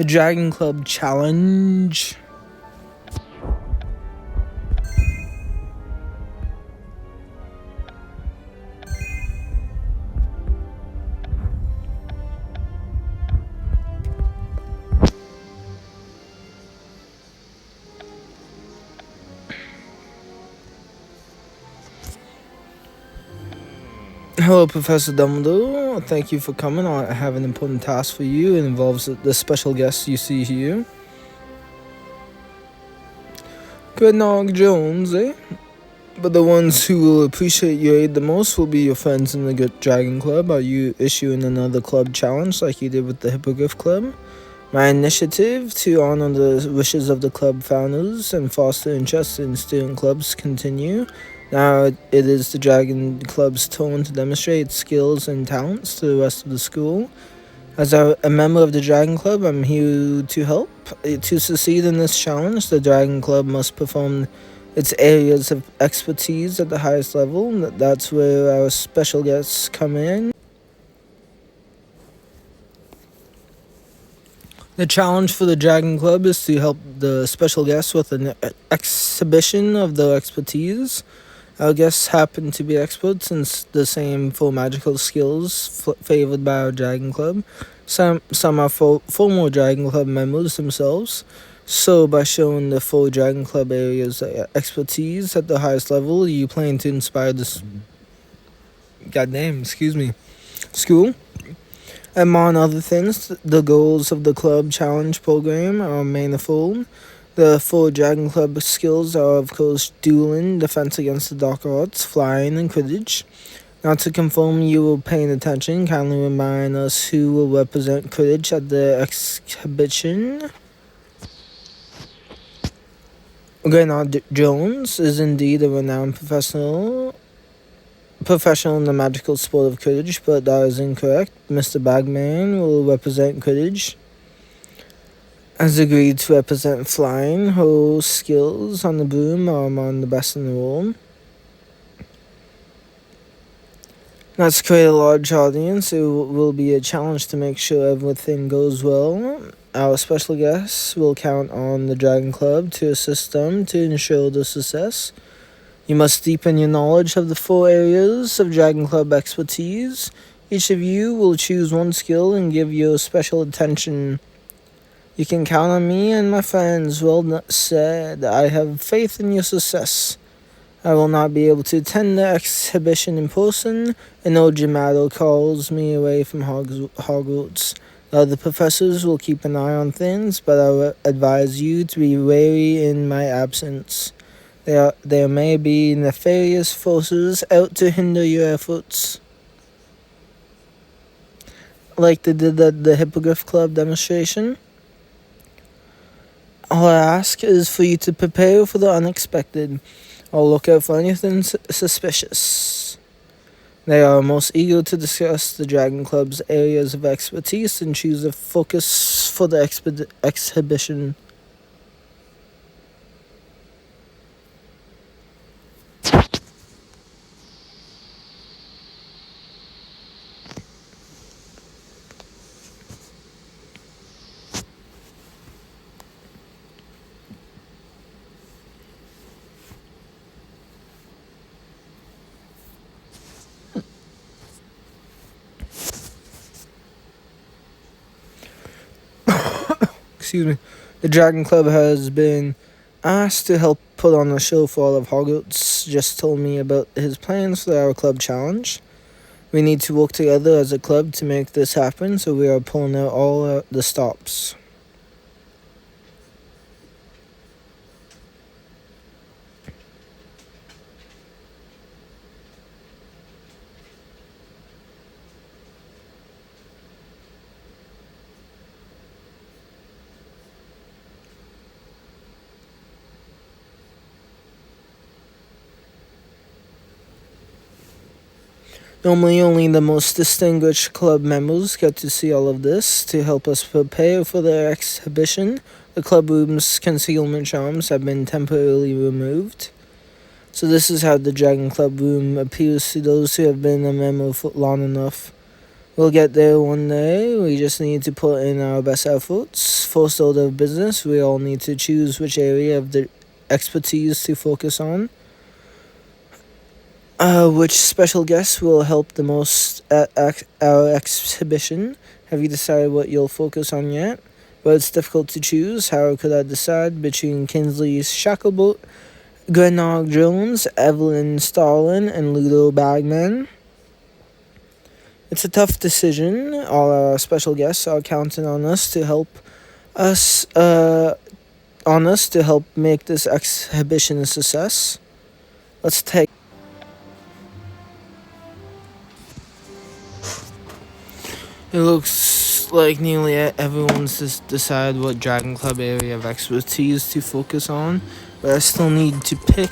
The Dragon Club Challenge. Hello, Professor Dumbledore. Thank you for coming. I have an important task for you. It involves the special guest you see here. Gridnog Jones, eh? But the ones who will appreciate your aid the most will be your friends in the Dragon Club. Are you issuing another club challenge like you did with the Hippogriff Club? My initiative to honor the wishes of the club founders and foster interest in student clubs continue. Now it is the Dragon Club's turn to demonstrate its skills and talents to the rest of the school. As a member of the Dragon Club, I'm here to help. To succeed in this challenge, the Dragon Club must perform its areas of expertise at the highest level. That's where our special guests come in. The challenge for the Dragon Club is to help the special guests with an exhibition of their expertise. Our guests happen to be experts in the same four magical skills favored by our Dragon Club. Some are former Dragon Club members themselves. So, by showing the four Dragon Club areas expertise at the highest level, you plan to inspire this school. Among other things, the goals of the club challenge program are manifold. The four Dragon Club skills are, of course, dueling, defense against the dark arts, flying, and Quidditch. Now, to confirm you were paying attention, kindly remind us who will represent Quidditch at the exhibition. Gridnog Jones is indeed a renowned professional in the magical sport of Quidditch, but that is incorrect. Mr. Bagman will represent Quidditch. Has agreed to represent flying. Her skills on the broom are among the best in the world. Now, to create a large audience, it will be a challenge to make sure everything goes well. Our special guests will count on the Dragon Club to assist them to ensure the success. You must deepen your knowledge of the four areas of Dragon Club expertise. Each of you will choose one skill and give your special attention. You can count on me and my friends. Well said. I have faith in your success. I will not be able to attend the exhibition in person, and no Gemato calls me away from Hogwarts. The other professors will keep an eye on things, but I will advise you to be wary in my absence. There may be nefarious forces out to hinder your efforts. Like they did at the Hippogriff Club demonstration. All I ask is for you to prepare for the unexpected. I'll look out for anything suspicious. They are most eager to discuss the Dragon Club's areas of expertise and choose a focus for the exhibition. The Dragon Club has been asked to help put on a show for all of Hogwarts. Just told me about his plans for our club challenge. We need to work together as a club to make this happen, so we are pulling out all the stops. Normally, only the most distinguished club members get to see all of this. To help us prepare for the exhibition, the club room's concealment charms have been temporarily removed. So this is how the Dragon Club room appears to those who have been a member for long enough. We'll get there one day. We just need to put in our best efforts. First order of business, we all need to choose which area of the expertise to focus on. Which special guest will help the most at our exhibition? Have you decided what you'll focus on yet? But it's difficult to choose. How could I decide between Kinsley Shacklebolt, Grenog Jones, Evelyn Starlin, and Ludo Bagman? It's a tough decision. All our special guests are counting on us to help make this exhibition a success. Let's take. It looks like nearly everyone's just decided what Dragon Club area of expertise to focus on, but I still need to pick.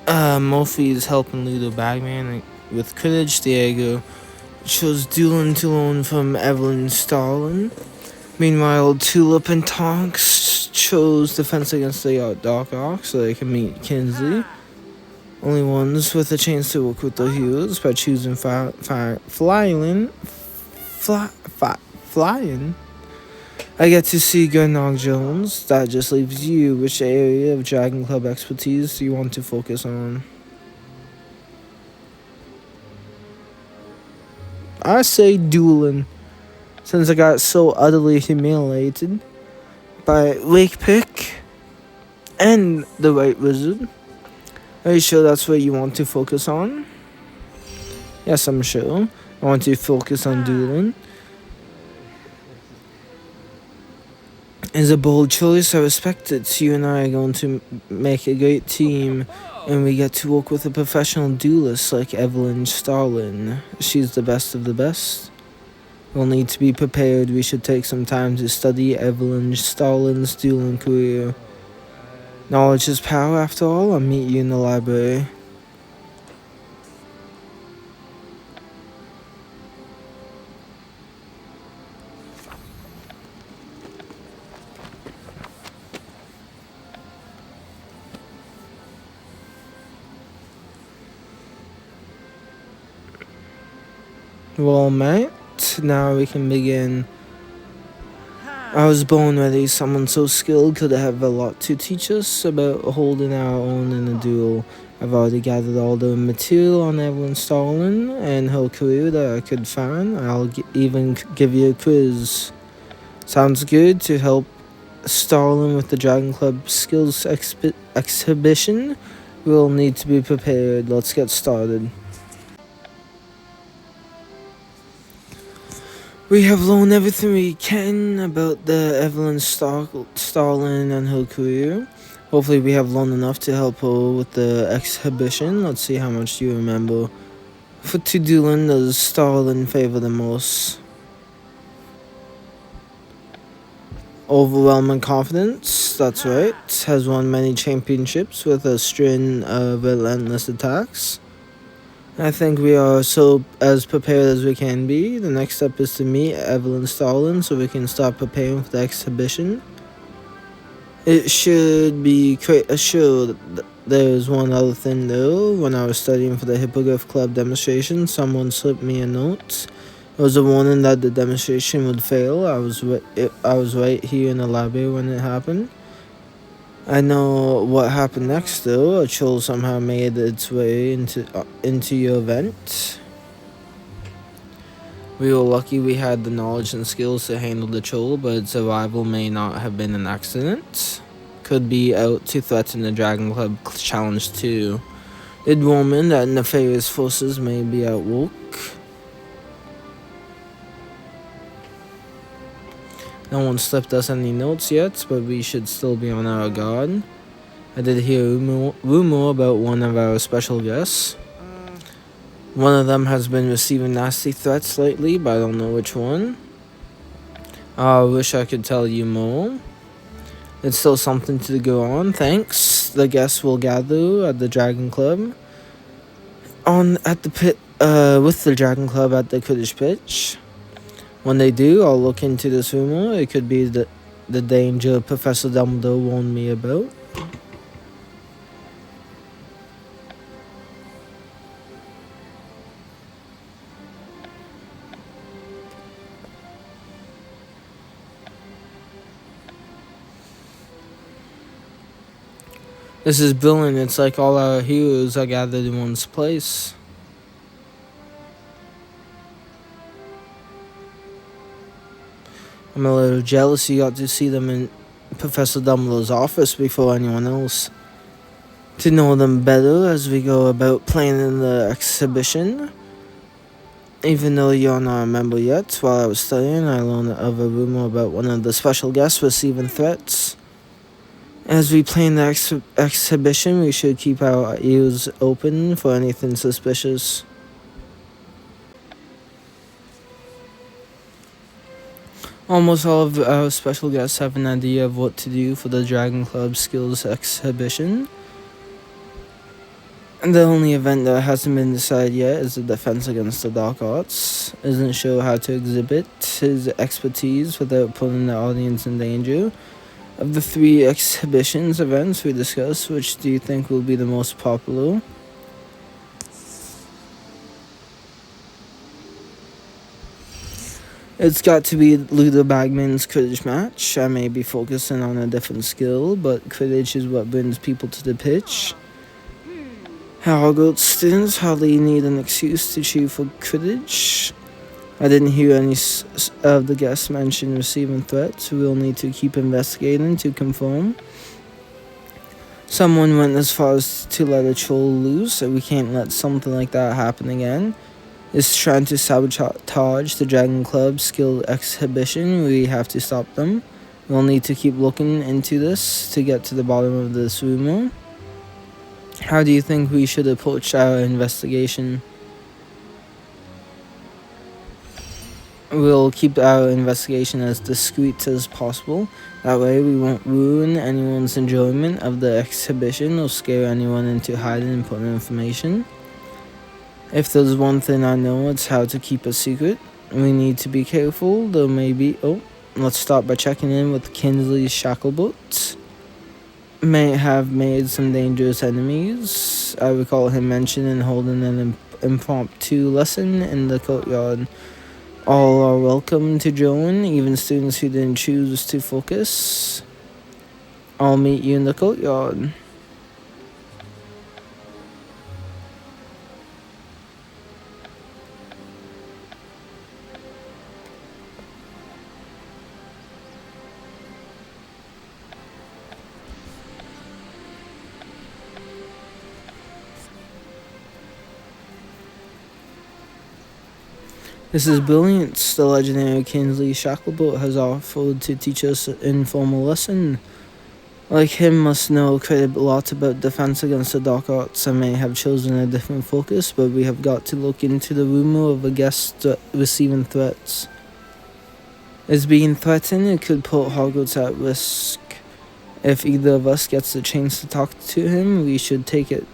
Murphy's helping Ludo Bagman with Quidditch. Diego chose Dueling to Loan from Evelyn Starlin. Meanwhile, Tulip and Tonks chose Defense Against the Dark Arts so they can meet Kinsley. Only ones with a chance to work with the heroes by choosing flying. I get to see Grenog Jones. That just leaves you. Which area of Dragon Club expertise do you want to focus on? I say dueling, since I got so utterly humiliated by Wake Pick and the White Wizard. Are you sure that's what you want to focus on? Yes, I'm sure. I want to focus on dueling. It's a bold choice. I respect it. You and I are going to make a great team, and we get to work with a professional duelist like Evelyn Starlin. She's the best of the best. We'll need to be prepared. We should take some time to study Evelyn Starlin's dueling career. Knowledge is power, after all. I'll meet you in the library. Well, mate, now we can begin. I was born ready. Someone so skilled could have a lot to teach us about holding our own in a duel. I've already gathered all the material on Evelyn Starlin and her career that I could find. I'll even give you a quiz. Sounds good. To help Starlin with the Dragon Club Skills Exhibition, we'll need to be prepared. Let's get started. We have learned everything we can about the Evelyn Starlin and her career. Hopefully we have learned enough to help her with the exhibition. Let's see how much you remember. For dueling, does Starlin favor the most? Overwhelming confidence, that's right. Has won many championships with a string of relentless attacks. I think we are as prepared as we can be. The next step is to meet Evelyn Starlin so we can start preparing for the exhibition. It should be sure. There's one other thing though. When I was studying for the Hippogriff Club demonstration, someone slipped me a note. It was a warning that the demonstration would fail. I was right here in the library when it happened. I know what happened next though. A troll somehow made its way into your event. We were lucky we had the knowledge and skills to handle the troll, but its arrival may not have been an accident. Could be out to threaten the Dragon Club challenge too. Did warn that nefarious forces may be at work. No one slipped us any notes yet, but we should still be on our guard. I did hear a rumor about one of our special guests. One of them has been receiving nasty threats lately, but I don't know which one. I wish I could tell you more. It's still something to go on, thanks. The guests will gather at the Dragon Club. With the Dragon Club at the Quidditch pitch. When they do, I'll look into this rumor. It could be the danger Professor Dumbledore warned me about. This is brilliant. It's like all our heroes are gathered in one place. I'm a little jealous you got to see them in Professor Dumbledore's office before anyone else. To know them better as we go about playing in the exhibition. Even though you're not a member yet, while I was studying, I learned of a rumor about one of the special guests receiving threats. As we play in the exhibition, we should keep our ears open for anything suspicious. Almost all of our special guests have an idea of what to do for the Dragon Club Skills Exhibition. The only event that hasn't been decided yet is the Defense Against the Dark Arts. Isn't sure how to exhibit his expertise without putting the audience in danger. Of the 3 exhibitions events we discussed, which do you think will be the most popular? It's got to be Luther Bagman's Quidditch match. I may be focusing on a different skill, but Quidditch is what brings people to the pitch. Hogwarts students hardly need an excuse to cheer for Quidditch. I didn't hear any of the guests mention receiving threats. We'll need to keep investigating to confirm. Someone went as far as to let a troll loose, so we can't let something like that happen again. Is trying to sabotage the Dragon Club skill exhibition. We have to stop them. We'll need to keep looking into this to get to the bottom of this rumor. How do you think we should approach our investigation? We'll keep our investigation as discreet as possible. That way we won't ruin anyone's enjoyment of the exhibition or scare anyone into hiding important information. If there's one thing I know, it's how to keep a secret. We need to be careful. There may be... let's start by checking in with Kingsley Shacklebolt. May have made some dangerous enemies. I recall him mentioning holding an impromptu lesson in the courtyard. All are welcome to join, even students who didn't choose to focus. I'll meet you in the courtyard. This is brilliant. The legendary Kingsley Shacklebolt has offered to teach us an informal lesson. Like him, must know quite a lot about defense against the dark arts. I may have chosen a different focus, but we have got to look into the rumor of a guest receiving threats. Is being threatened, it could put Hogwarts at risk. If either of us gets the chance to talk to him, we should take it.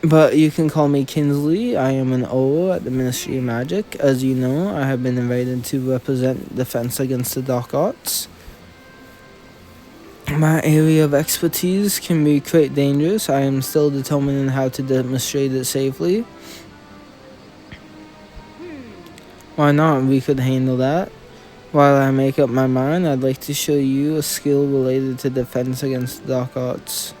But you can call me Kingsley. I am an Auror at the Ministry of Magic. As you know, I have been invited to represent Defense Against the Dark Arts. My area of expertise can be quite dangerous. I am still determining how to demonstrate it safely. Why not? We could handle that. While I make up my mind, I'd like to show you a skill related to Defense Against the Dark Arts.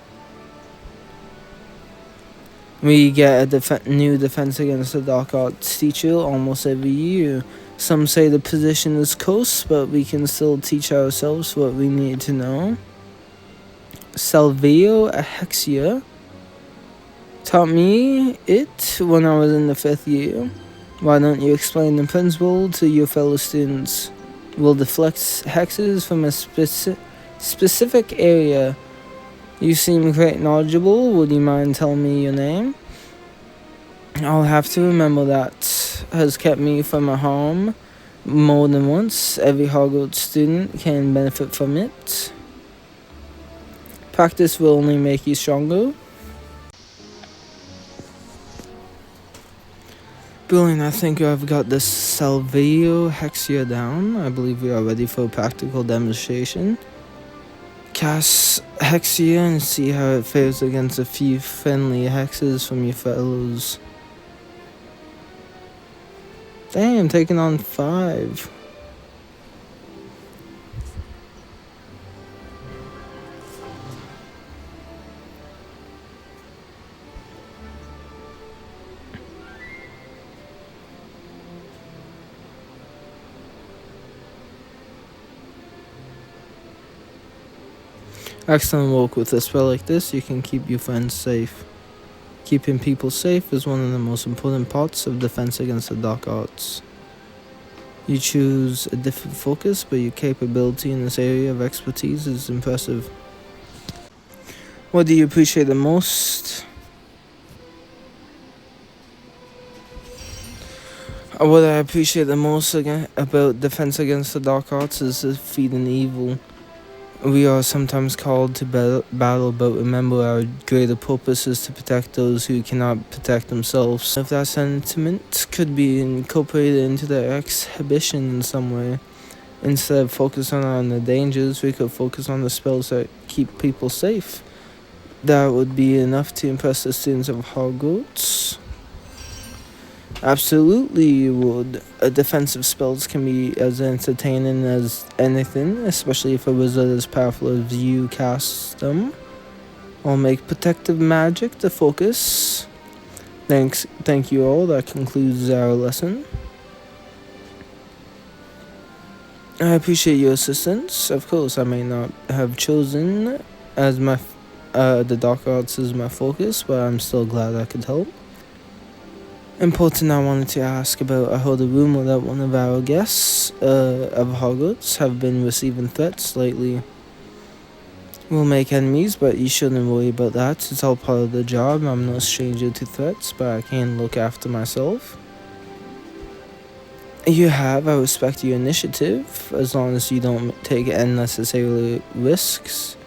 We get a new Defense Against the Dark Arts teacher almost every year. Some say the position is cursed, but we can still teach ourselves what we need to know. Salvio Ahexia taught me it when I was in the 5th year. Why don't you explain the principle to your fellow students? We'll deflect hexes from a specific area. You seem quite knowledgeable. Would you mind telling me your name? I'll have to remember that. Has kept me from a harm more than once. Every Hogwarts student can benefit from it. Practice will only make you stronger. Brilliant, I think I've got this Salvio Hexia down. I believe we are ready for a practical demonstration. Cast Hexia and see how it fares against a few friendly hexes from your fellows. Damn, taking on 5. Excellent work with a spell like this, you can keep your friends safe. Keeping people safe is one of the most important parts of defense against the dark arts. You choose a different focus, but your capability in this area of expertise is impressive. What do you appreciate the most? What I appreciate the most about defense against the dark arts is defeating evil. We are sometimes called to battle, but remember our greater purpose is to protect those who cannot protect themselves. If that sentiment could be incorporated into the exhibition in some way, instead of focusing on the dangers, we could focus on the spells that keep people safe. That would be enough to impress the students of Hogwarts. Absolutely, you would. Defensive spells can be as entertaining as anything, especially if a wizard as powerful as you casts them. I'll make protective magic the focus. Thank you all. That concludes our lesson. I appreciate your assistance. Of course, I may not have chosen as the dark arts as my focus, but I'm still glad I could help. Important, I wanted to ask about, I heard a rumor that one of our guests of Hogwarts have been receiving threats lately. We'll make enemies, but you shouldn't worry about that. It's all part of the job. I'm no stranger to threats, but I can look after myself. I respect your initiative, as long as you don't take unnecessary risks.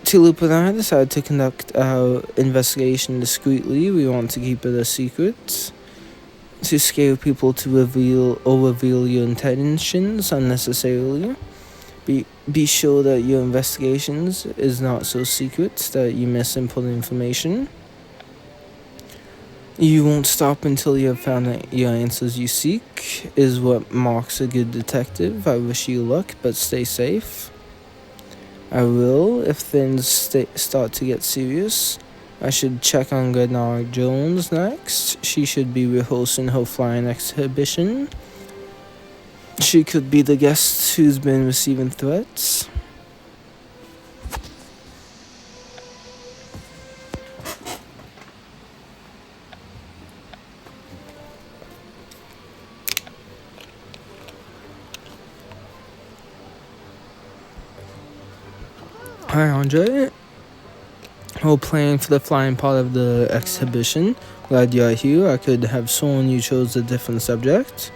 Tulip and I decided to conduct our investigation discreetly. We want to keep it a secret. To scare people to reveal your intentions unnecessarily. Be sure that your investigations is not so secret that you miss important information. You won't stop until you have found your answers you seek, is what marks a good detective. I wish you luck, but stay safe. I will, if things start to get serious. I should check on Glenard Jones next. She should be rehearsing her flying exhibition. She could be the guest who's been receiving threats. Hi, Andre. We're playing for the flying part of the exhibition. Glad you're here. I could have sworn you chose a different subject.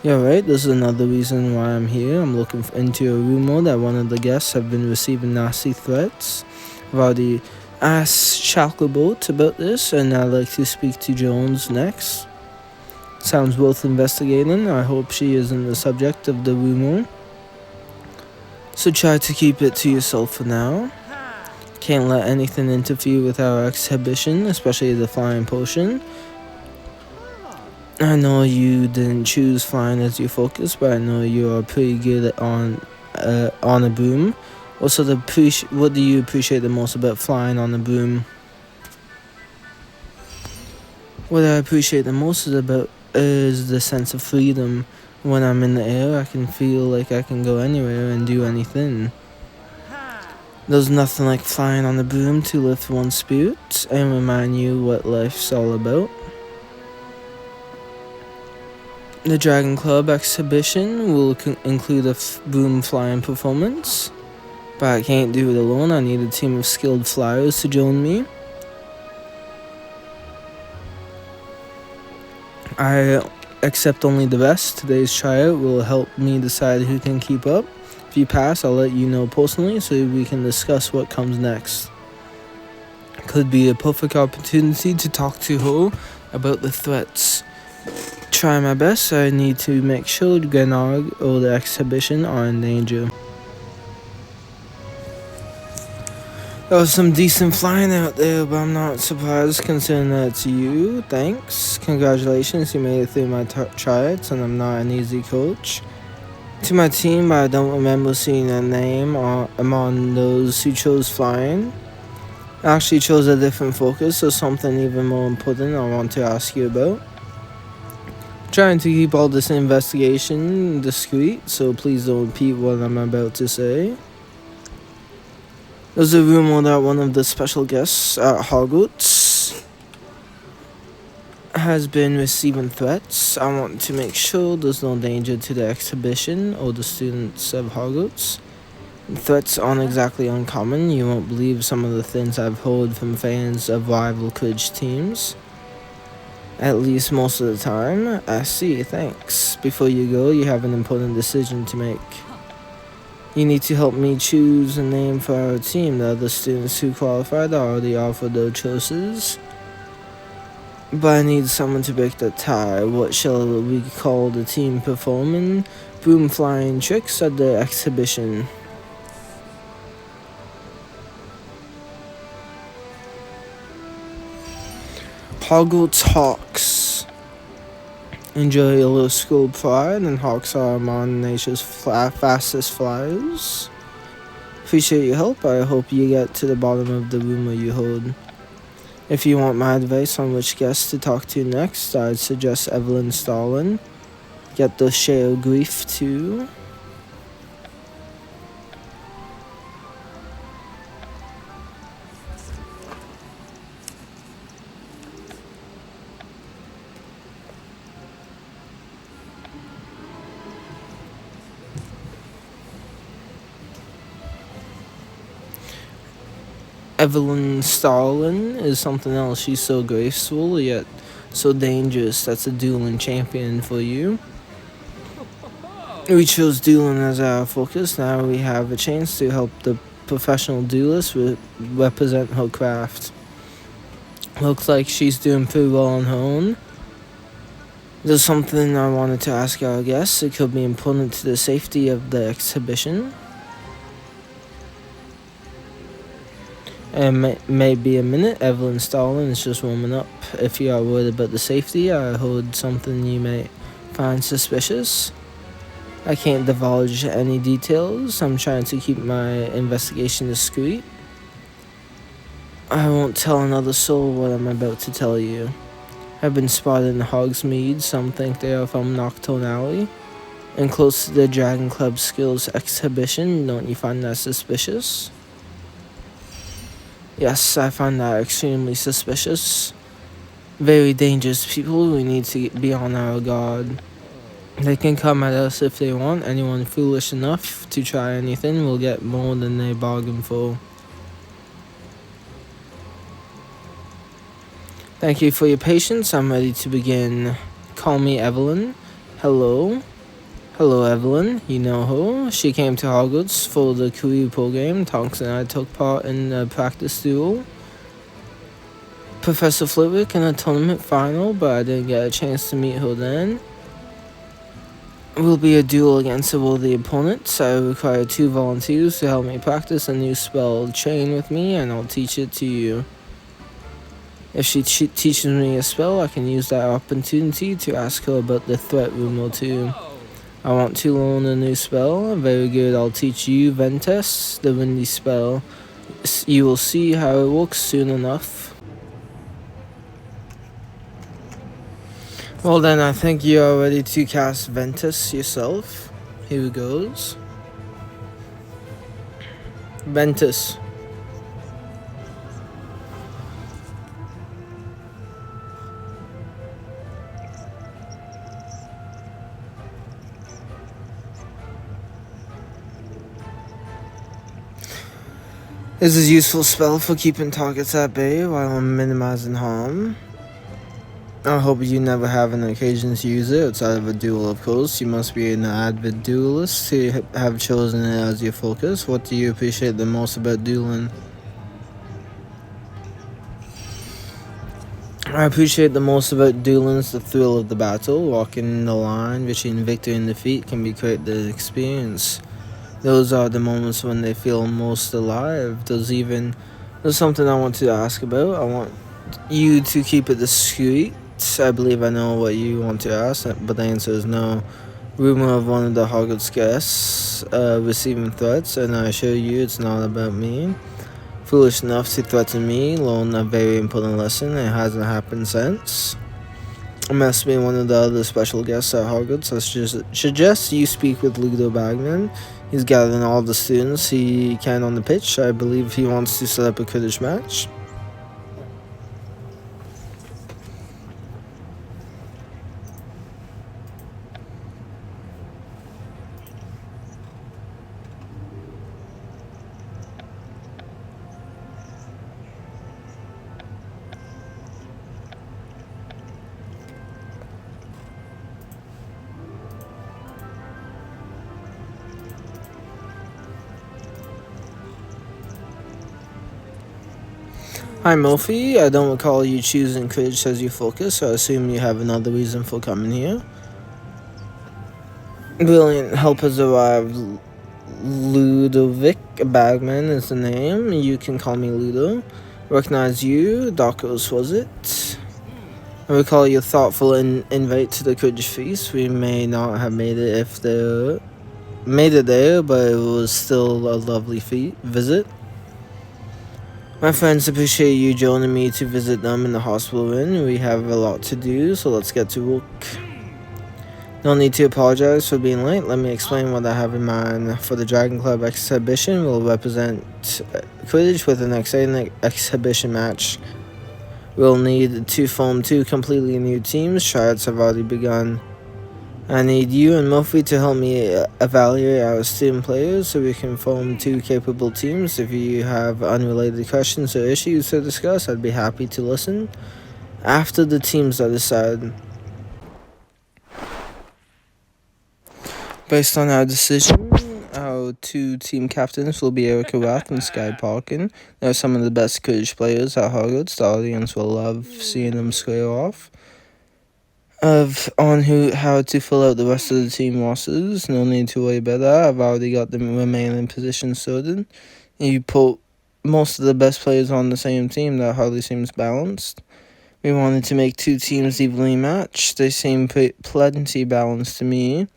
Yeah, right. This is another reason why I'm here. I'm looking into a rumor that one of the guests have been receiving nasty threats. I've already asked Shacklebolt about this, and I'd like to speak to Jones next. Sounds worth investigating. I hope she isn't the subject of the rumor. So try to keep it to yourself for now. Can't let anything interfere with our exhibition, especially the flying potion. I know you didn't choose flying as your focus, but I know you are pretty good on a broom. What do you appreciate the most about flying on a broom? What I appreciate the most is the sense of freedom. When I'm in the air, I can feel like I can go anywhere and do anything. There's nothing like flying on the broom to lift one's spirits and remind you what life's all about. The Dragon Club exhibition will include a broom flying performance, but I can't do it alone. I need a team of skilled flyers to join me. I accept only the best. Today's tryout will help me decide who can keep up. If you pass, I'll let you know personally so we can discuss what comes next. Could be a perfect opportunity to talk to her about the threats. Try my best. I need to make sure Glenard or the exhibition are in danger. There was some decent flying out there, but I'm not surprised considering that it's you. Thanks. Congratulations, you made it through my tryouts, and I'm not an easy coach. To my team, but I don't remember seeing a name among those who chose flying. I actually chose a different focus, or something even more important I want to ask you about. Trying to keep all this investigation discreet, so please don't repeat what I'm about to say. There's a rumor that one of the special guests at Hogwarts has been receiving threats. I want to make sure there's no danger to the exhibition or the students of Hogwarts. Threats aren't exactly uncommon. You won't believe some of the things I've heard from fans of rival Quidditch teams. At least most of the time. I see, thanks. Before you go, you have an important decision to make. You need to help me choose a name for our team. The other students who qualified already offered their choices. But I need someone to break the tie. What shall we call the team performing broom flying tricks at the exhibition? Hogwarts Hawks. Enjoy your little school pride, and Hawks are among nature's fastest flyers. Appreciate your help. I hope you get to the bottom of the rumor you heard. If you want my advice on which guest to talk to next, I'd suggest Evelyn Starlin. Get the share grief too. Evelyn Starlin is something else. She's so graceful, yet so dangerous. That's a dueling champion for you. We chose dueling as our focus. Now we have a chance to help the professional duelist represent her craft. Looks like she's doing pretty well on her own. There's something I wanted to ask our guests. It could be important to the safety of the exhibition. And maybe a minute. Evelyn Starlin is just warming up. If you are worried about the safety, I heard something you may find suspicious. I can't divulge any details. I'm trying to keep my investigation discreet. I won't tell another soul what I'm about to tell you. I've been spotted in Hogsmeade. Some think they are from Nocturne Alley. And close to the Dragon Club Skills exhibition. Don't you find that suspicious? Yes, I find that extremely suspicious. Very dangerous people. We need to be on our guard. They can come at us if they want. Anyone foolish enough to try anything will get more than they bargain for. Thank you for your patience. I'm ready to begin. Call me Evelyn. Hello. Hello, Evelyn. You know her. She came to Hogwarts for the career program. Tonks and I took part in a practice duel. Professor Flitwick in a tournament final, but I didn't get a chance to meet her then. It will be a duel against a worthy opponent. I require 2 volunteers to help me practice a new spell. Train with me and I'll teach it to you. If she teaches me a spell, I can use that opportunity to ask her about the threat rumor too. I want to learn a new spell. Very good, I'll teach you Ventus, the windy spell. You will see how it works soon enough. Well then, I think you are ready to cast Ventus yourself. Here it goes. Ventus. This is a useful spell for keeping targets at bay while minimizing harm. I hope you never have an occasion to use it outside of a duel, of course. You must be an avid duelist to have chosen it as your focus. What do you appreciate the most about dueling? I appreciate the most about dueling is the thrill of the battle. Walking the line between victory and defeat can be quite the experience. Those are the moments when they feel most alive. There's something I want to ask about. I want you to keep it discreet. I believe I know what you want to ask, but the answer is no. Rumor of one of the Hogwarts guests receiving threats, and I assure you it's not about me. Foolish enough to threaten me, learn a very important lesson. It hasn't happened since. It must be one of the other special guests at Hogwarts. I suggest you speak with Ludo Bagman. He's gathering all the students he can on the pitch. I believe he wants to set up a Quidditch match. Hi Mofi, I don't recall you choosing Quidditch as your focus, so I assume you have another reason for coming here. Brilliant help has arrived. Ludovic Bagman is the name. You can call me Ludo. Recognize you, Darkos, was it? I recall your thoughtful invite to the Quidditch feast. We may not have made it there, but it was still a lovely visit. My friends appreciate you joining me to visit them in the hospital room. We have a lot to do, so let's get to work. No need to apologize for being late. Let me explain what I have in mind for the Dragon Club exhibition. We'll represent Quidditch with an exciting exhibition match. We'll need to form 2 completely new teams. Tryouts have already begun. I need you and Murphy to help me evaluate our student players so we can form 2 capable teams. If you have unrelated questions or issues to discuss, I'd be happy to listen after the teams are decided. Based on our decision, our 2 team captains will be Erica Rath and Sky Parkin. They're some of the best Quidditch players at Hogwarts. The audience will love seeing them square off. On how to fill out the rest of the team rosters. No need to worry about that. I've already got the remaining positions sorted. You put most of the best players on the same team. That hardly seems balanced. We wanted to make 2 teams evenly matched. They seem plenty balanced to me.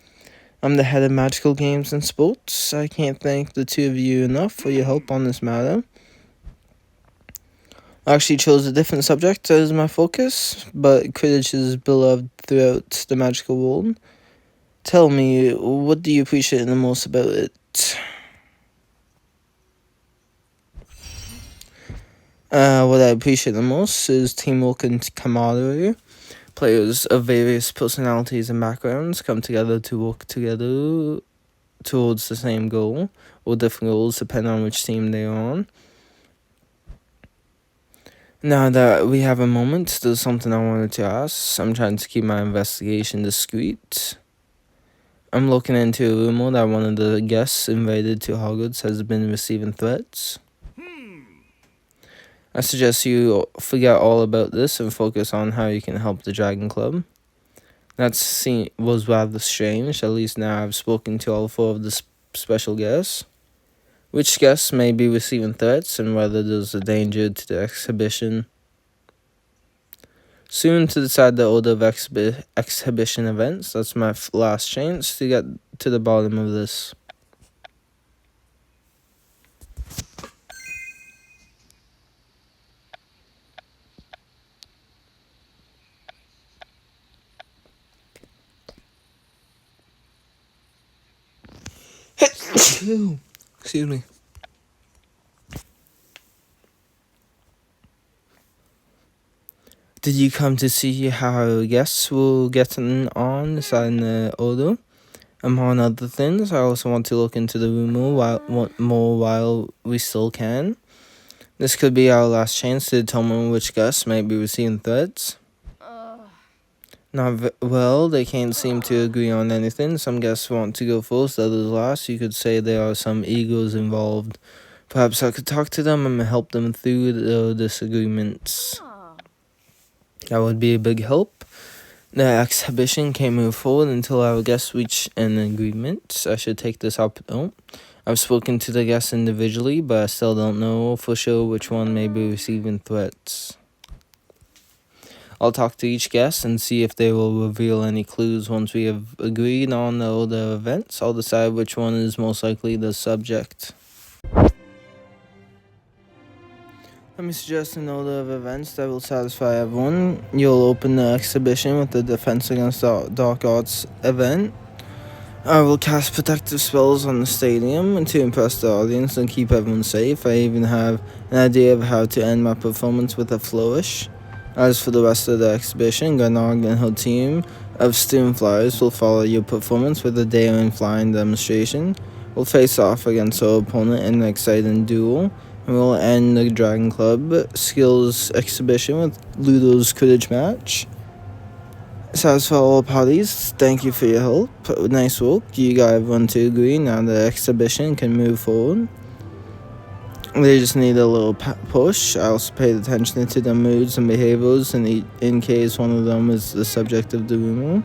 I'm the head of magical games and sports. I can't thank the 2 of you enough for your help on this matter. I actually chose a different subject as my focus, but Quidditch is beloved throughout the magical world. Tell me, what do you appreciate the most about it? What I appreciate the most is teamwork and camaraderie. Players of various personalities and backgrounds come together to work together towards the same goal, or different goals depending on which team they are on. Now that we have a moment, there's something I wanted to ask. I'm trying to keep my investigation discreet. I'm looking into a rumor that one of the guests invited to Hogwarts has been receiving threats. I suggest you forget all about this and focus on how you can help the Dragon Club. That was rather strange. At least now I've spoken to all 4 of the special guests. Which guests may be receiving threats and whether there's a danger to the exhibition. Soon to decide the order of exhibition events. That's my last chance to get to the bottom of this. Excuse me. Did you come to see how our guests will getting on deciding the order? Among other things, I also want to look into the rumor while we still can. This could be our last chance to determine which guests may be receiving threats. Well, they can't seem to agree on anything. Some guests want to go first, others last. You could say there are some egos involved. Perhaps I could talk to them and help them through their disagreements. That would be a big help. The exhibition can't move forward until our guests reach an agreement. I should take this up. I've spoken to the guests individually, but I still don't know for sure which one may be receiving threats. I'll talk to each guest and see if they will reveal any clues. Once we have agreed on the order of events, I'll decide which one is most likely the subject. Let me suggest an order of events that will satisfy everyone. You'll open the exhibition with the Defense Against Dark Arts event. I will cast protective spells on the stadium to impress the audience and keep everyone safe. I even have an idea of how to end my performance with a flourish. As for the rest of the exhibition, Garnog and her team of student flyers will follow your performance with a daring flying demonstration. We'll face off against our opponent in an exciting duel, and we'll end the Dragon Club skills exhibition with Ludo's Quidditch match. So as for all parties, thank you for your help. Nice work. You got everyone to agree. Now the exhibition can move forward. They just need a little push. I also paid attention to their moods and behaviors in case one of them is the subject of the rumor.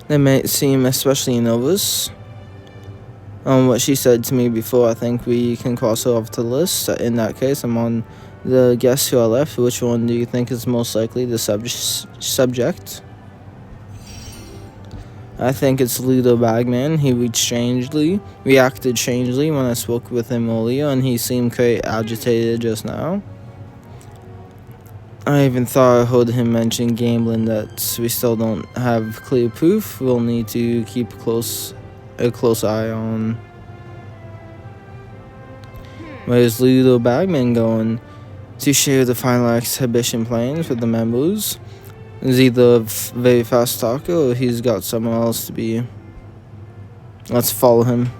They may seem especially nervous. What she said to me before, I think we can cross her off the list. In that case, I'm on the guests who are left. Which one do you think is most likely the subject? I think it's Ludo Bagman. He reacted strangely when I spoke with him earlier, and he seemed quite agitated just now. I even thought I heard him mention gambling that we still don't have clear proof. We'll need to keep a close eye on. Where's Ludo Bagman going? To share the final exhibition plans with the members. He's either a very fast talker or he's got somewhere else to be. Let's follow him.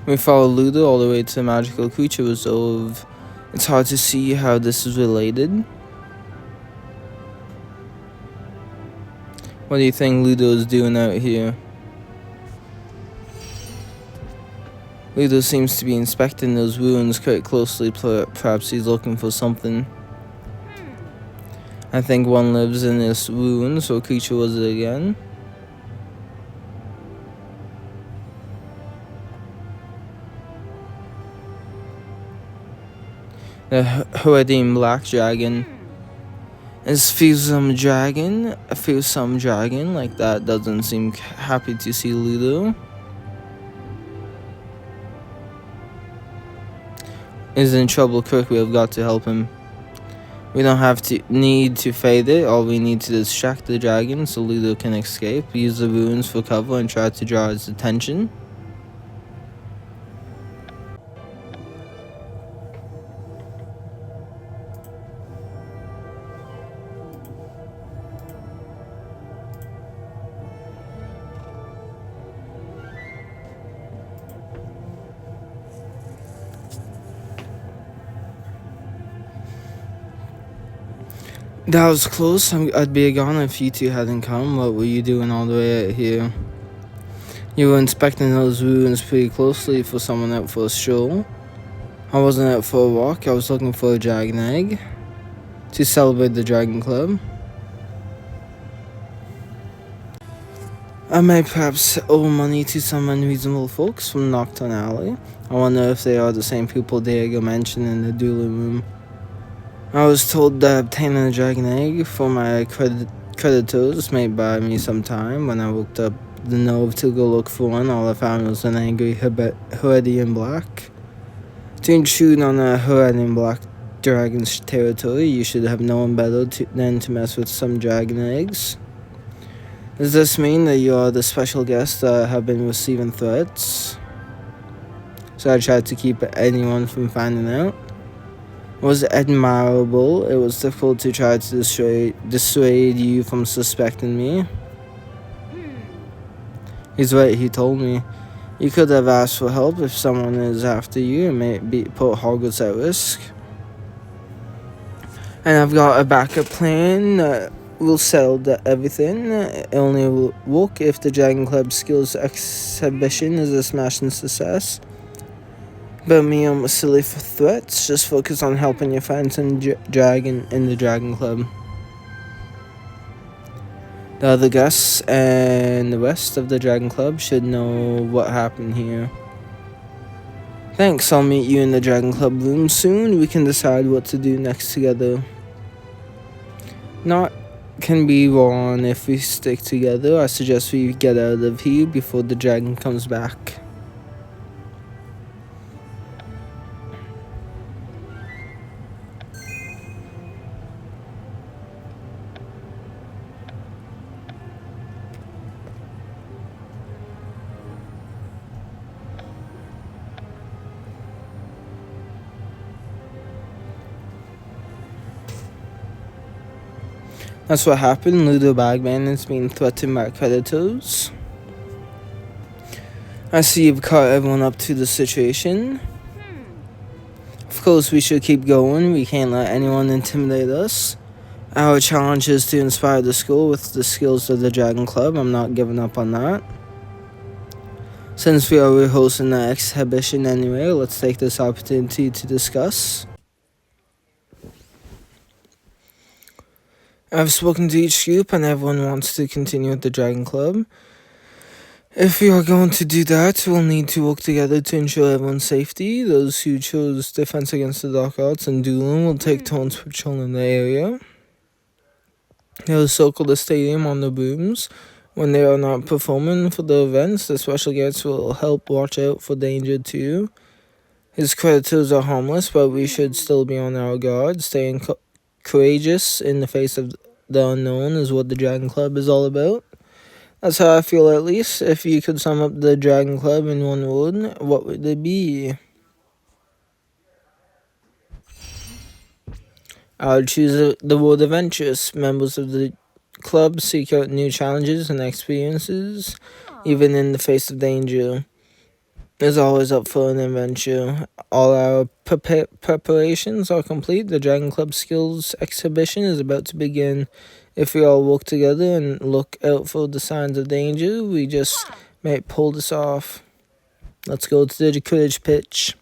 We follow Ludo all the way to the Magical Creature Reserve. It's hard to see how this is related. What do you think Ludo is doing out here? Ludo seems to be inspecting those ruins quite closely. Perhaps he's looking for something. I think one lives in this ruin, so creature was it again? The Horadine Black Dragon. Is fearsome dragon? A fearsome dragon like that doesn't seem happy to see Ludo. Is in trouble quick, we have got to help him. We don't need to fade it, all we need to distract the dragon so Ludo can escape, use the ruins for cover and try to draw his attention. That was close. I'd be gone if you two hadn't come. What were you doing all the way out here? You were inspecting those ruins pretty closely for someone out for a stroll. I wasn't out for a walk. I was looking for a dragon egg to celebrate the Dragon Club. I might perhaps owe money to some unreasonable folks from Nocturne Alley. I wonder if they are the same people Diego mentioned in the dueling room. I was told that obtaining a dragon egg for my creditors may buy me some time. When I looked up the nerve to go look for one, all I found was an angry Horadine Black. To intrude on a Horadine Black dragon's territory, you should have known better than to mess with some dragon eggs. Does this mean that you are the special guest that have been receiving threats? So I tried to keep anyone from finding out. It was admirable. It was difficult to try to dissuade you from suspecting me. He's right, he told me. You could have asked for help if someone is after you and may put Hogwarts at risk. And I've got a backup plan. We'll settle everything. It only will work if the Dragon Club Skills Exhibition is a smashing success. But me, I'm silly for threats. Just focus on helping your friends in the Dragon Club. The other guests and the rest of the Dragon Club should know what happened here. Thanks, I'll meet you in the Dragon Club room soon. We can decide what to do next together. Not can be wrong if we stick together. I suggest we get out of here before the dragon comes back. That's what happened. Ludo Bagman is being threatened by creditors. I see you've caught everyone up to the situation. Of course, we should keep going. We can't let anyone intimidate us. Our challenge is to inspire the school with the skills of the Dragon Club. I'm not giving up on that. Since we are hosting the exhibition anyway, let's take this opportunity to discuss. I've spoken to each group and everyone wants to continue with the Dragon Club. If we are going to do that, we'll need to work together to ensure everyone's safety. Those who chose defense against the dark arts and dueling will take turns patrolling the area. They'll circle the stadium on the booms. When they are not performing for the events, the special guards will help watch out for danger too. His creditors are harmless, but we should still be on our guard. Staying courageous in the face of the unknown is what the Dragon Club is all about. That's how I feel, at least. If you could sum up the Dragon Club in one word, what would it be? I would choose the word adventurous. Members of the club seek out new challenges and experiences, even in the face of danger. Is always up for an adventure. All our preparations are complete. The Dragon Club Skills Exhibition is about to begin. If we all work together and look out for the signs of danger, we just might pull this off. Let's go to the Quidditch pitch.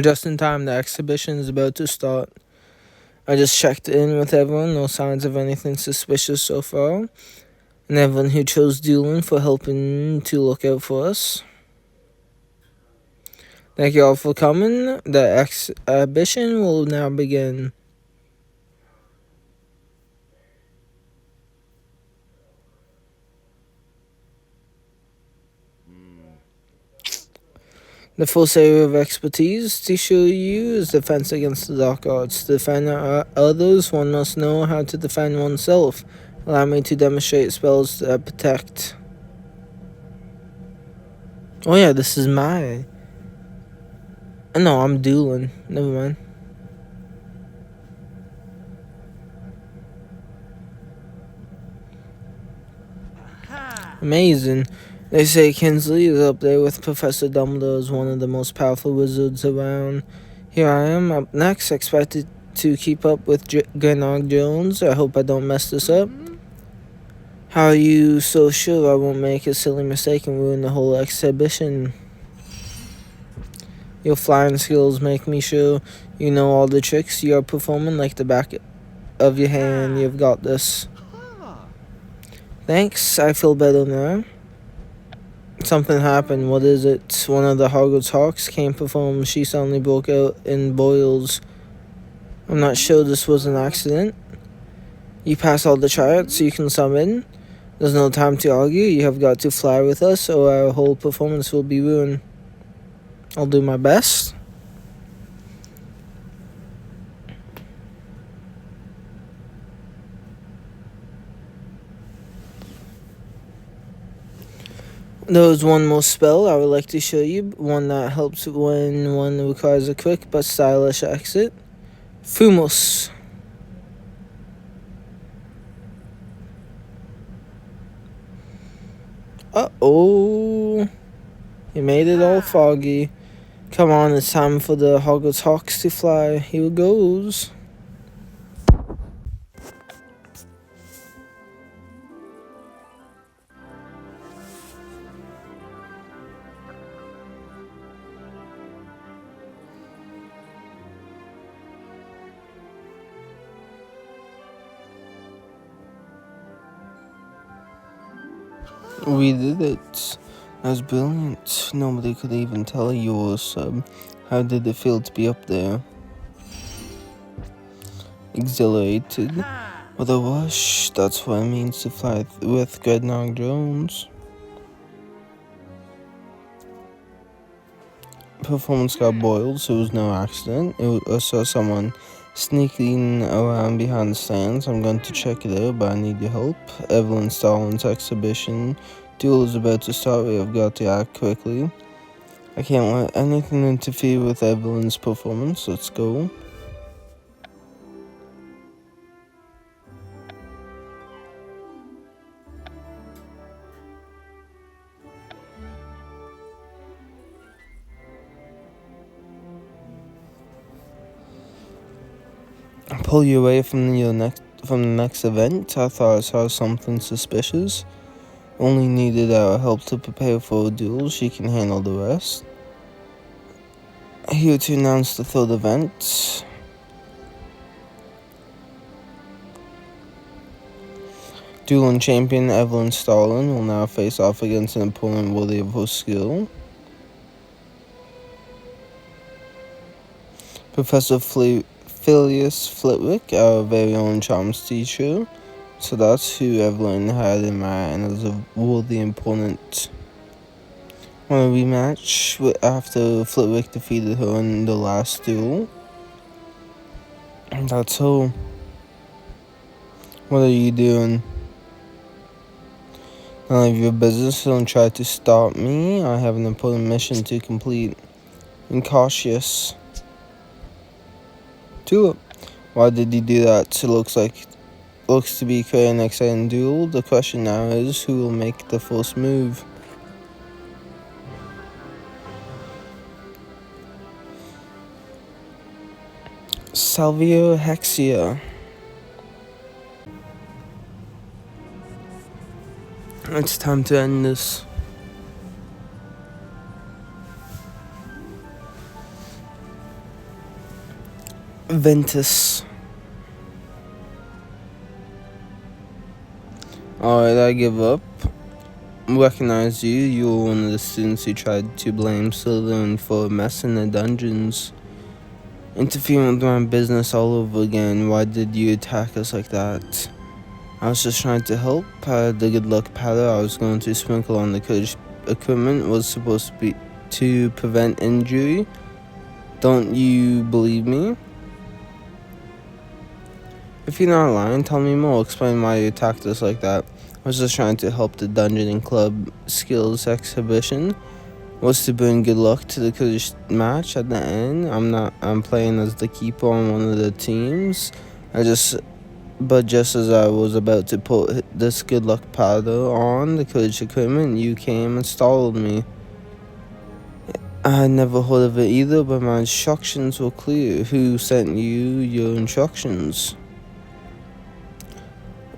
Just in time, the exhibition is about to start. I just checked in with everyone, no signs of anything suspicious so far. And everyone who chose dueling for helping to look out for us. Thank you all for coming. The exhibition will now begin. The first area of expertise to show you is defense against the dark arts. To defend others, one must know how to defend oneself. Allow me to demonstrate spells that protect. Oh yeah, this is my... No, I'm dueling. Never mind. Amazing. They say Kinsley is up there with Professor Dumbledore as one of the most powerful wizards around. Here I am, up next, expected to keep up with Gennard Jones. I hope I don't mess this up. How are you so sure I won't make a silly mistake and ruin the whole exhibition? Your flying skills make me sure you know all the tricks you are performing like the back of your hand. You've got this. Thanks, I feel better now. Something happened. What is it? One of the Hogwarts Hawks can't perform. She suddenly broke out in boils. I'm not sure this was an accident. You pass all the tryouts so you can summon. There's no time to argue. You have got to fly with us or our whole performance will be ruined. I'll do my best. There's one more spell I would like to show you. One that helps when one requires a quick but stylish exit. Fumos. Uh-oh. You made it all foggy. Come on, it's time for the Hogwarts Hawks to fly. Here goes. We did it. That was brilliant. Nobody could even tell you were a sub. How did it feel to be up there? Exhilarated. With a rush. That's what it means to fly with Dreadnought drones. Performance got boiled, so it was no accident. I saw someone sneaking around behind the stands. I'm going to check it out, but I need your help. Evelyn Stalin's exhibition duel is about to start. We have got to act quickly. I can't let anything interfere with Evelyn's performance. Let's go. Pull you away from the next event. I thought I saw something suspicious. Only needed our help to prepare for a duel. She can handle the rest. Here to announce the third event. Dueling champion Evelyn Stalin will now face off against an opponent worthy of her skill. Professor Phileas Flitwick, our very own charms teacher. So that's who Evelyn had in mind as a worthy opponent. Want a rematch after Flitwick defeated her in the last duel? That's all. What are you doing? None of your business. Don't try to stop me. I have an important mission to complete. And cautious. Tulip. Why did you do that? It looks to be quite an exciting duel. The question now is who will make the first move. Salvio Hexia. It's time to end this. Ventus. Alright, I give up. Recognize you. You were one of the students who tried to blame Slytherin for a mess in the dungeons. Interfering with my business all over again. Why did you attack us like that? I was just trying to help. The good luck powder I was going to sprinkle on the Quidditch equipment was supposed to be to prevent injury. Don't you believe me? If you're not lying, tell me more. Explain why you attacked us like that. I was just trying to help the Dungeon and Club skills exhibition. Was to bring good luck to the Quidditch match at the end. I'm playing as the keeper on one of the teams. But just as I was about to put this good luck powder on the Quidditch equipment, you came and stalled me. I had never heard of it either, but my instructions were clear. Who sent you your instructions?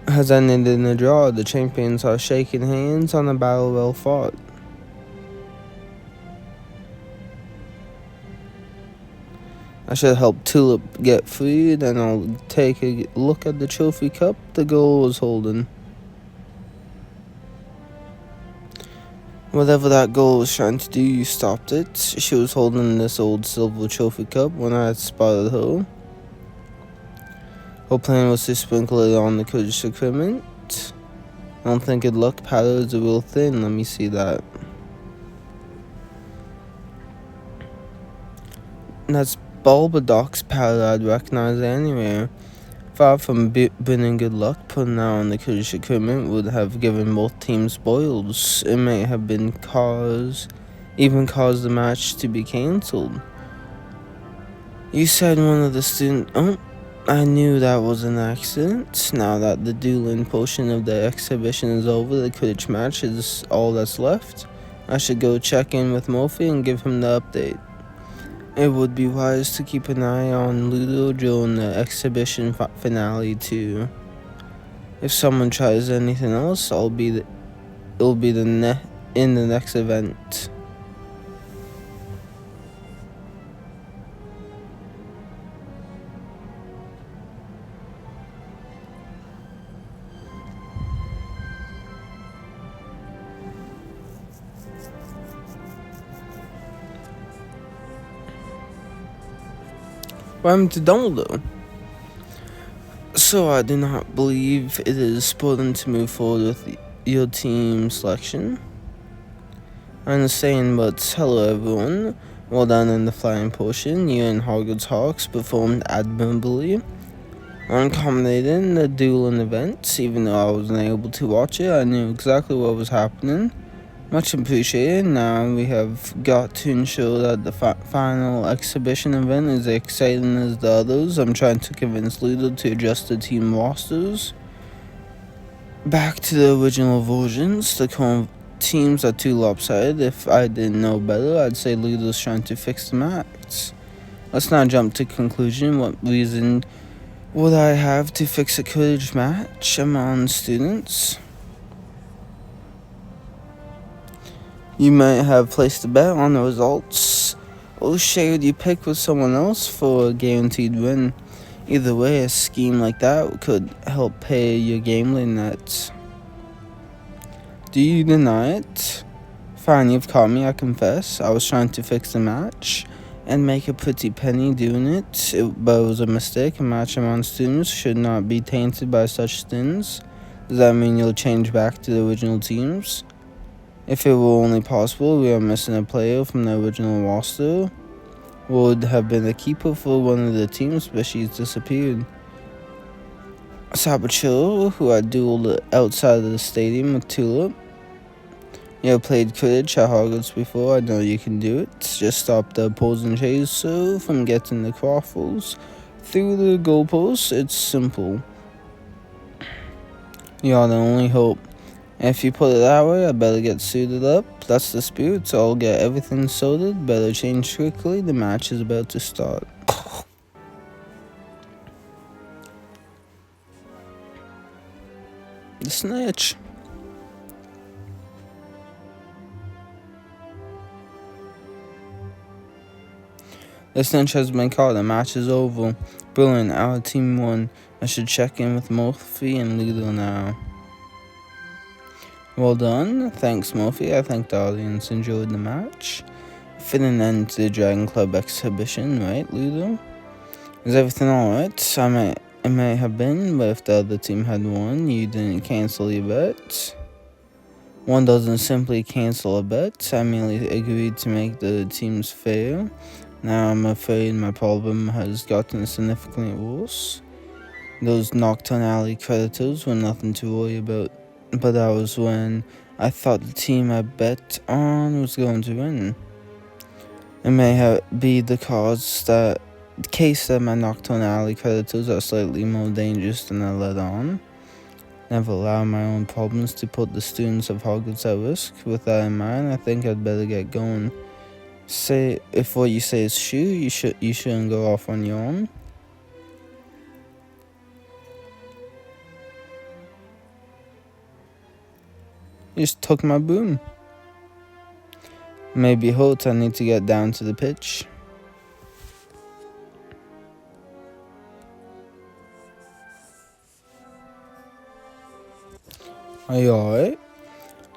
Has ended in a draw. The champions are shaking hands on a battle well fought. I should help Tulip get free, then I'll take a look at the trophy cup the girl was holding. Whatever that girl was trying to do, you stopped it. She was holding this old silver trophy cup when I had spotted her. Her plan was to sprinkle it on the Quidditch equipment. I don't think good luck powder is a real thing. Let me see that. That's Bulbadox powder I'd recognize anywhere. Far from bringing good luck, putting that on the Quidditch equipment would have given both teams boils. It may have been even caused the match to be cancelled. You said one of the students... Oh, I knew that was an accident. Now that the dueling portion of the exhibition is over, the Quidditch match is all that's left. I should go check in with Morphe and give him the update. It would be wise to keep an eye on Ludo during the exhibition finale too. If someone tries anything else, it'll be in the next event. Welcome to Dumbledore. So I do not believe it is important to move forward with your team selection. I understand, but hello everyone. Well done in the flying portion. You and Hogwarts Hawks performed admirably. Accommodating the dueling events, even though I wasn't able to watch it, I knew exactly what was happening. Much appreciated. Now we have got to ensure that the final exhibition event is as exciting as the others. I'm trying to convince Ludo to adjust the team rosters back to the original versions. The current teams are too lopsided. If I didn't know better, I'd say Ludo's trying to fix the match. Let's not jump to conclusion. What reason would I have to fix a Quidditch match among students? You might have placed a bet on the results. O'Shea would you pick with someone else for a guaranteed win? Either way, a scheme like that could help pay your gambling nets. Do you deny it? Fine, you've caught me, I confess. I was trying to fix the match and make a pretty penny doing it, but it was a mistake. A match among students should not be tainted by such sins. Does that mean you'll change back to the original teams? If it were only possible, we are missing a player from the original roster. Would have been a keeper for one of the teams, but she's disappeared. Saboteur, who I dueled outside of the stadium with Tulip. You have played Quidditch at Hogwarts before, I know you can do it. Just stop the opposing chaser from getting the quaffles through the goalposts. It's simple. You are the only hope. If you put it that way, I better get suited up. That's the spirit, so I'll get everything sorted. Better change quickly, the match is about to start. The snitch. The snitch has been caught, the match is over. Brilliant, our team won. I should check in with Murphy and Ludo now. Well done. Thanks, Murphy. I think the audience enjoyed the match. Fit an end to the Dragon Club exhibition, right, Ludo? Is everything alright? It may have been, but if the other team had won, you didn't cancel your bet. One doesn't simply cancel a bet. I merely agreed to make the teams fair. Now I'm afraid my problem has gotten significantly worse. Those Nocturne Alley creditors were nothing to worry about. But that was when I thought the team I bet on was going to win. It may be the case that my Nocturne Alley creditors are slightly more dangerous than I let on. Never allow my own problems to put the students of Hogwarts at risk. With that in mind, I think I'd better get going. If what you say is true, you shouldn't go off on your own. You just took my boom. Maybe Holt, I need to get down to the pitch. Are you alright?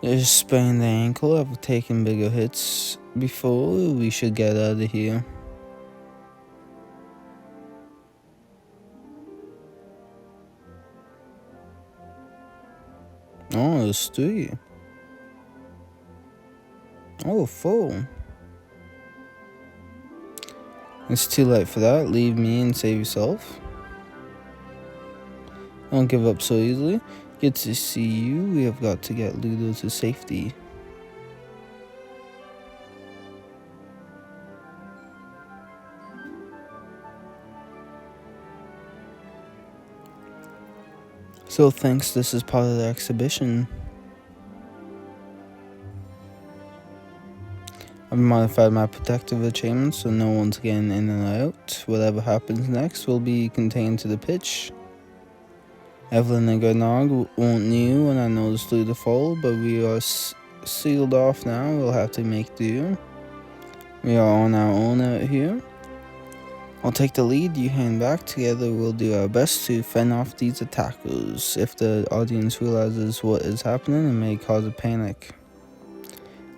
You just sprained the ankle. I've taken bigger hits before. We should get out of here. Oh, there's 3. Oh, 4. It's too late for that. Leave me and save yourself. Don't give up so easily. Good to see you. We have got to get Ludo to safety. So thanks, this is part of the exhibition. I've modified my protective achievements so no one's getting in and out. Whatever happens next will be contained to the pitch. Evelyn and Gernard won't knew when I noticed through the fall, but we are sealed off now. We'll have to make do. We are on our own out here. I'll take the lead, you hang back. Together we'll do our best to fend off these attackers. If the audience realizes what is happening, it may cause a panic.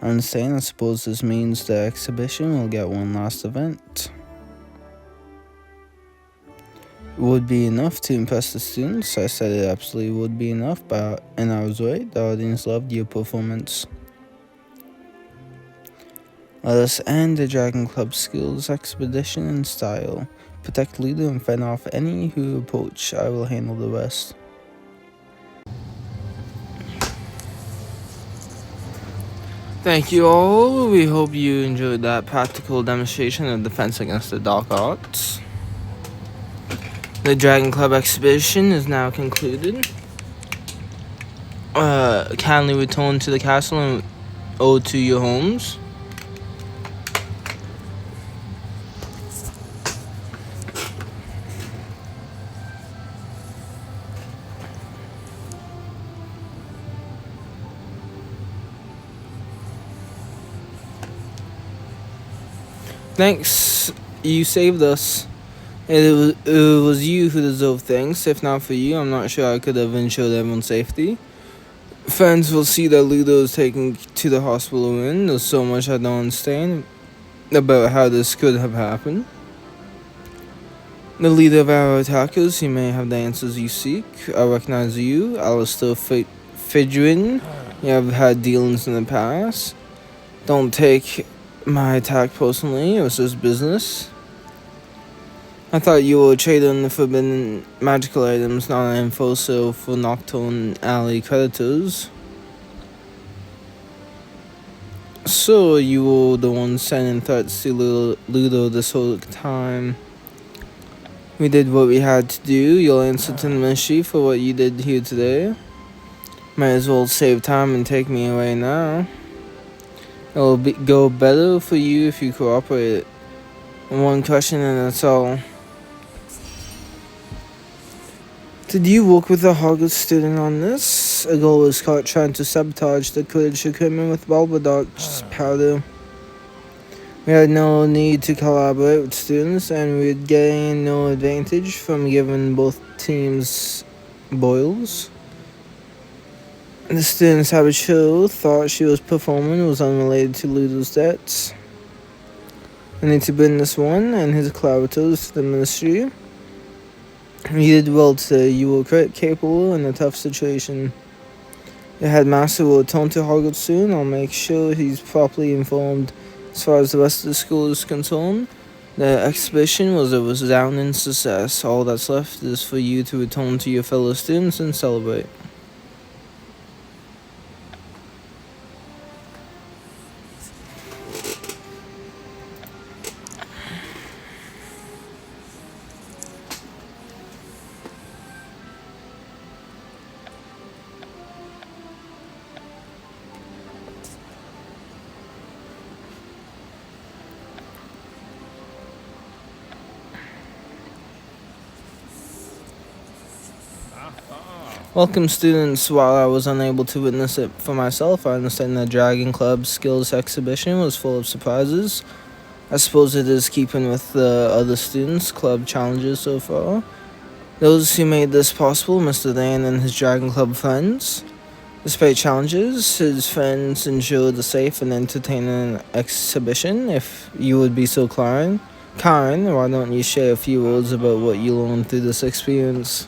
I understand. I suppose this means the exhibition will get one last event. It would be enough to impress the students. I said it absolutely would be enough, and I was right. The audience loved your performance. Let us end the Dragon Club Skills Expedition in style. Protect Ludo and fend off any who approach. I will handle the rest. Thank you all. We hope you enjoyed that practical demonstration of Defense Against the Dark Arts. The Dragon Club exhibition is now concluded. Kindly return to the castle and to your homes. Thanks, you saved us. It was you who deserved thanks. If not for you, I'm not sure I could have ensured everyone's safety. Fans will see that Ludo is taken to the hospital room. There's so much I don't understand about how this could have happened. The leader of our attackers, he may have the answers you seek. I recognize you, Alistair Fidrin. You have had dealings in the past. Don't take my attack personally, it was just business. I thought you were a trader in the forbidden magical items, not an enforcer for Nocturne Alley creditors. So you were the one sending threats to Ludo this whole time. We did what we had to do. You'll answer to the ministry for what you did here today. Might as well save time and take me away now. It'll go better for you if you cooperate. One question and that's all. Did you work with a Hogwarts student on this? A girl was caught trying to sabotage the Quidditch equipment with Bulbadox powder. We had no need to collaborate with students, and we'd gain no advantage from giving both teams boils. The student's habitual thought she was performing was unrelated to Ludo's debts. I need to bring this one and his collaborators to the ministry. You did well today. You were quite capable in a tough situation. The headmaster will return to Hogwarts soon. I'll make sure he's properly informed as far as the rest of the school is concerned. The exhibition was a resounding success. All that's left is for you to return to your fellow students and celebrate. Welcome, students. While I was unable to witness it for myself, I understand the Dragon Club Skills Exhibition was full of surprises. I suppose it is keeping with the other students' club challenges so far. Those who made this possible, Mr. Dan and his Dragon Club friends. Despite challenges, his friends ensured a safe and entertaining exhibition. If you would be so kind, why don't you share a few words about what you learned through this experience?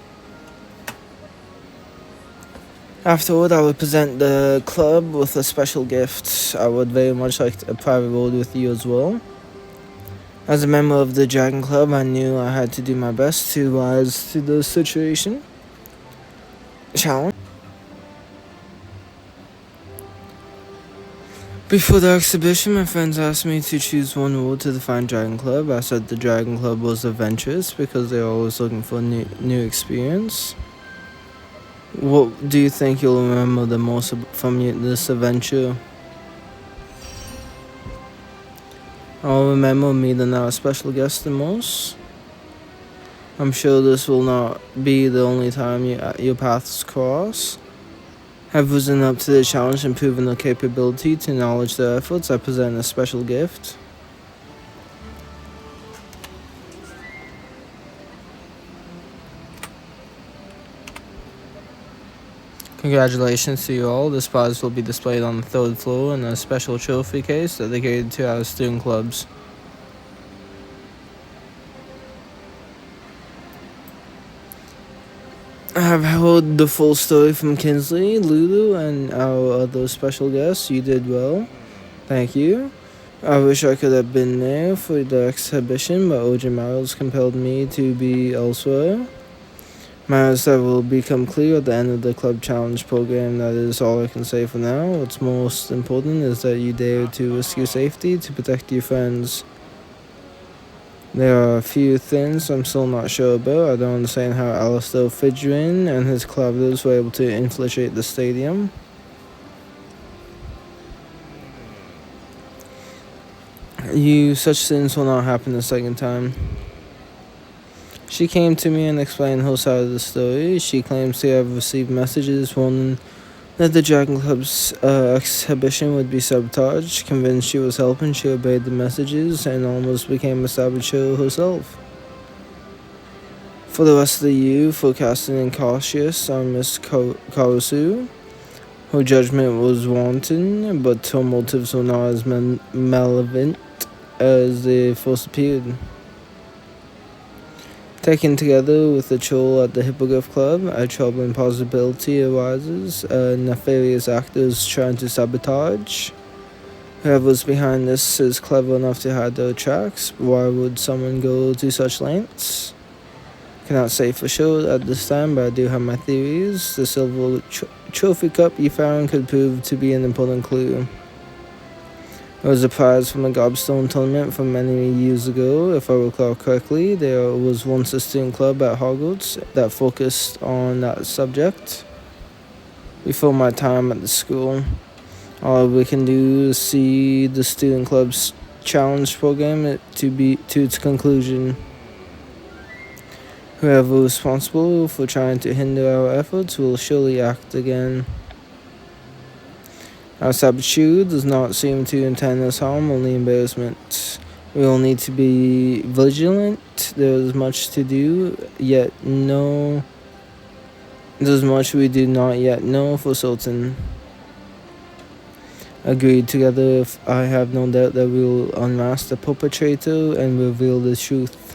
Afterward, I would present the club with a special gift. I would very much like a private word with you as well. As a member of the Dragon Club, I knew I had to do my best to rise to the situation. Challenge. Before the exhibition, my friends asked me to choose one word to define Dragon Club. I said the Dragon Club was adventurous because they're always looking for a new experience. What do you think you'll remember the most from this adventure? I'll remember meeting our special guest the most. I'm sure this will not be the only time your paths cross. Have risen up to the challenge and proven their capability to acknowledge their efforts. I present a special gift. Congratulations to you all. This prize will be displayed on the 3rd floor in a special trophy case dedicated to our student clubs. I have heard the full story from Kinsley, Lulu, and our other special guests. You did well. Thank you. I wish I could have been there for the exhibition, but OJ Miles compelled me to be elsewhere. Matters that will become clear at the end of the Club Challenge program. That is all I can say for now. What's most important is that you dare to risk your safety to protect your friends. There are a few things I'm still not sure about. I don't understand how Alistair Fidgerin and his collaborators were able to infiltrate the stadium. Such things will not happen the second time. She came to me and explained her side of the story. She claims to have received messages warning that the Dragon Club's exhibition would be sabotaged. Convinced she was helping, she obeyed the messages and almost became a saboteur herself. For the rest of the year, forecasting and cautious on Miss Karusu. Her judgment was wanton, but her motives were not as malevolent as they first appeared. Taken together with the troll at the Hippogriff Club, a troubling possibility arises. Nefarious actors trying to sabotage. Whoever's behind this is clever enough to hide their tracks. Why would someone go to such lengths? Cannot say for sure at this time, but I do have my theories. The silver trophy cup you found could prove to be an important clue. It was a prize from a Gobstone tournament from many years ago. If I recall correctly, there was once a student club at Hogwarts that focused on that subject. Before my time at the school, all we can do is see the student club's challenge program to its conclusion. Whoever is responsible for trying to hinder our efforts will surely act again. Our saboteur does not seem to intend us harm, only embarrassment. We will need to be vigilant. There is much to do, yet there's much we do not yet know for certain. Agreed. Together, I have no doubt that we will unmask the perpetrator and reveal the truth.